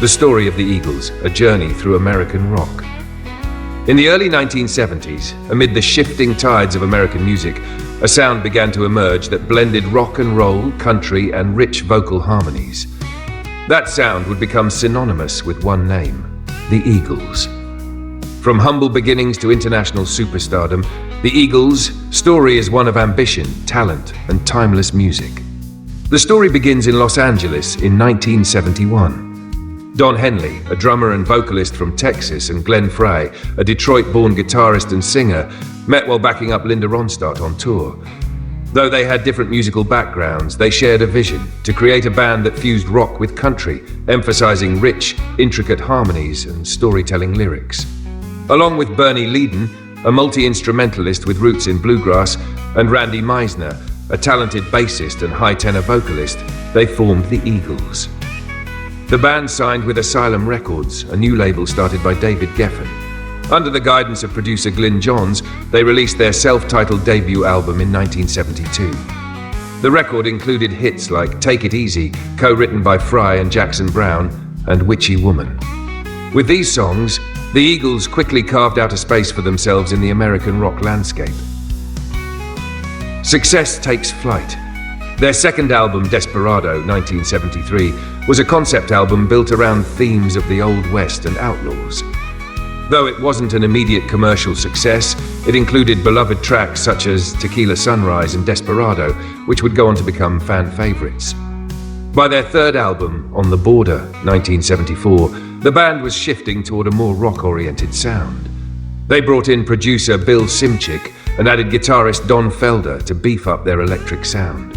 The story of the Eagles, a journey through American rock. In the early 1970s, amid the shifting tides of American music, a sound began to emerge that blended rock and roll, country, and rich vocal harmonies. That sound would become synonymous with one name, the Eagles. From humble beginnings to international superstardom, the Eagles' story is one of ambition, talent, and timeless music. The story begins in Los Angeles in 1971. Don Henley, a drummer and vocalist from Texas, and Glenn Frey, a Detroit-born guitarist and singer, met while backing up Linda Ronstadt on tour. Though they had different musical backgrounds, they shared a vision to create a band that fused rock with country, emphasizing rich, intricate harmonies and storytelling lyrics. Along with Bernie Leadon, a multi-instrumentalist with roots in bluegrass, and Randy Meisner, a talented bassist and high-tenor vocalist, they formed the Eagles. The band signed with Asylum Records, a new label started by David Geffen. Under the guidance of producer Glyn Johns, they released their self-titled debut album in 1972. The record included hits like Take It Easy, co-written by Frey and Jackson Browne, and Witchy Woman. With these songs, the Eagles quickly carved out a space for themselves in the American rock landscape. Success takes flight. Their second album, Desperado, 1973, was a concept album built around themes of the Old West and outlaws. Though it wasn't an immediate commercial success, it included beloved tracks such as Tequila Sunrise and Desperado, which would go on to become fan favorites. By their third album, On the Border, 1974, the band was shifting toward a more rock-oriented sound. They brought in producer Bill Simchick and added guitarist Don Felder to beef up their electric sound.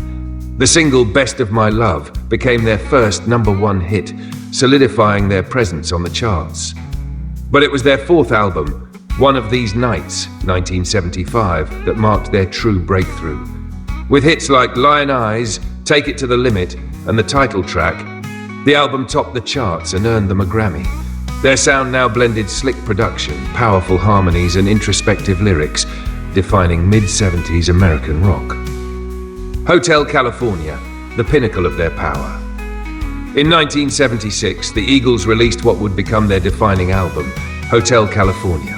The single Best of My Love became their first #1 hit, solidifying their presence on the charts. But it was their fourth album, One of These Nights, 1975, that marked their true breakthrough. With hits like Lion Eyes, Take It to the Limit, and the title track, the album topped the charts and earned them a Grammy. Their sound now blended slick production, powerful harmonies, and introspective lyrics, defining mid-70s American rock. Hotel California, the pinnacle of their power. In 1976, the Eagles released what would become their defining album, Hotel California.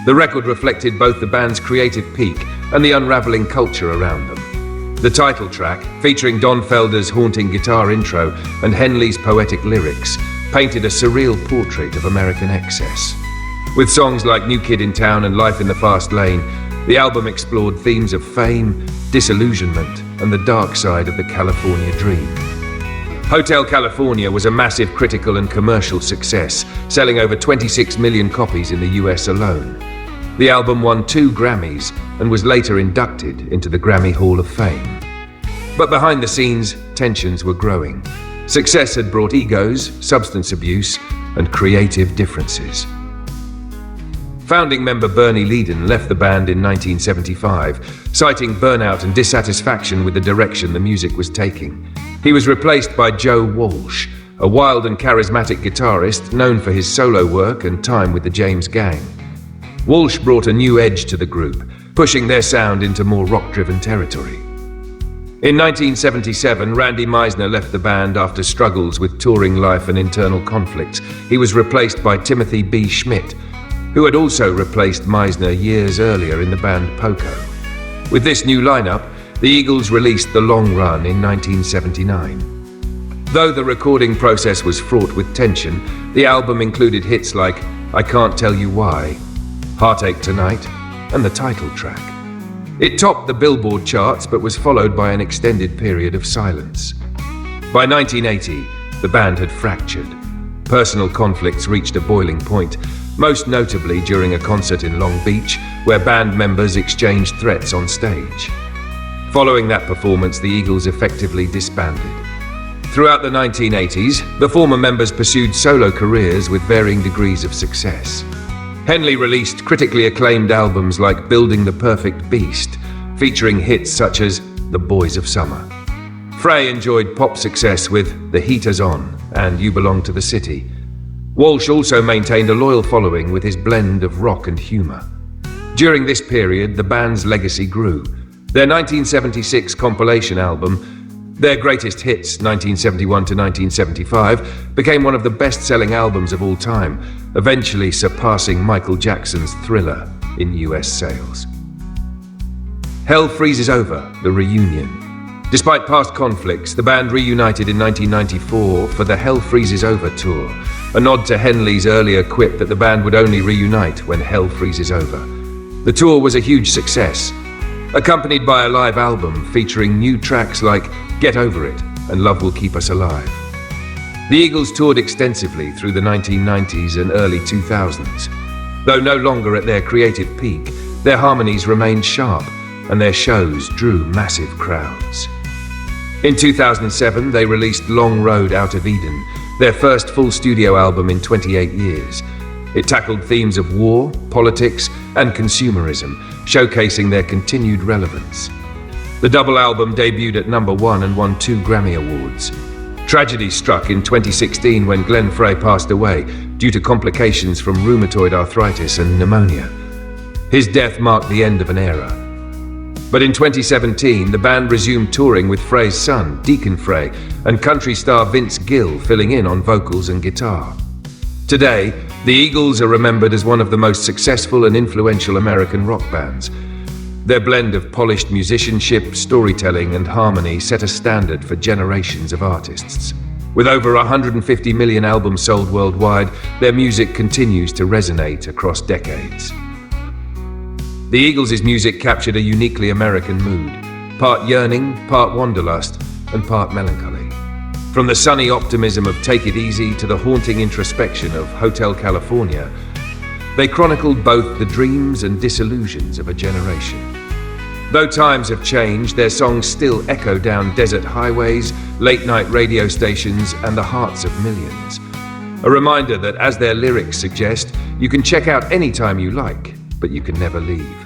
The record reflected both the band's creative peak and the unraveling culture around them. The title track, featuring Don Felder's haunting guitar intro and Henley's poetic lyrics, painted a surreal portrait of American excess. With songs like New Kid in Town and Life in the Fast Lane, the album explored themes of fame, disillusionment, and the dark side of the California dream. Hotel California was a massive critical and commercial success, selling over 26 million copies in the US alone. The album won 2 Grammys and was later inducted into the Grammy Hall of Fame. But behind the scenes, tensions were growing. Success had brought egos, substance abuse, and creative differences. Founding member Bernie Leadon left the band in 1975, citing burnout and dissatisfaction with the direction the music was taking. He was replaced by Joe Walsh, a wild and charismatic guitarist known for his solo work and time with the James Gang. Walsh brought a new edge to the group, pushing their sound into more rock-driven territory. In 1977, Randy Meisner left the band after struggles with touring life and internal conflicts. He was replaced by Timothy B. Schmidt, who had also replaced Meisner years earlier in the band Poco. With this new lineup, the Eagles released The Long Run in 1979. Though the recording process was fraught with tension, the album included hits like I Can't Tell You Why, Heartache Tonight, and the title track. It topped the Billboard charts but was followed by an extended period of silence. By 1980, the band had fractured. Personal conflicts reached a boiling point, most notably during a concert in Long Beach, where band members exchanged threats on stage. Following that performance, the Eagles effectively disbanded. Throughout the 1980s, the former members pursued solo careers with varying degrees of success. Henley released critically acclaimed albums like Building the Perfect Beast, featuring hits such as The Boys of Summer. Frey enjoyed pop success with The Heater's On and You Belong to the City. Walsh also maintained a loyal following with his blend of rock and humor. During this period, the band's legacy grew. Their 1976 compilation album, Their greatest hits, 1971 to 1975, became one of the best-selling albums of all time, eventually surpassing Michael Jackson's Thriller in US sales. Hell Freezes Over, the reunion. Despite past conflicts, the band reunited in 1994 for the Hell Freezes Over tour, a nod to Henley's earlier quip that the band would only reunite when hell freezes over. The tour was a huge success, accompanied by a live album featuring new tracks like Get Over It and Love Will Keep Us Alive. The Eagles toured extensively through the 1990s and early 2000s. Though no longer at their creative peak, their harmonies remained sharp and their shows drew massive crowds. In 2007, they released Long Road Out of Eden, their first full studio album in 28 years. It tackled themes of war, politics, and consumerism, showcasing their continued relevance. The double album debuted at #1 and won 2 Grammy Awards. Tragedy struck in 2016 when Glenn Frey passed away due to complications from rheumatoid arthritis and pneumonia. His death marked the end of an era. But in 2017, the band resumed touring with Frey's son, Deacon Frey, and country star Vince Gill filling in on vocals and guitar. Today, the Eagles are remembered as one of the most successful and influential American rock bands. Their blend of polished musicianship, storytelling, and harmony set a standard for generations of artists. With over 150 million albums sold worldwide, their music continues to resonate across decades. The Eagles' music captured a uniquely American mood, part yearning, part wanderlust, and part melancholy. From the sunny optimism of Take It Easy to the haunting introspection of Hotel California, they chronicled both the dreams and disillusions of a generation. Though times have changed, their songs still echo down desert highways, late-night radio stations, and the hearts of millions. A reminder that, as their lyrics suggest, you can check out any time you like, but you can never leave.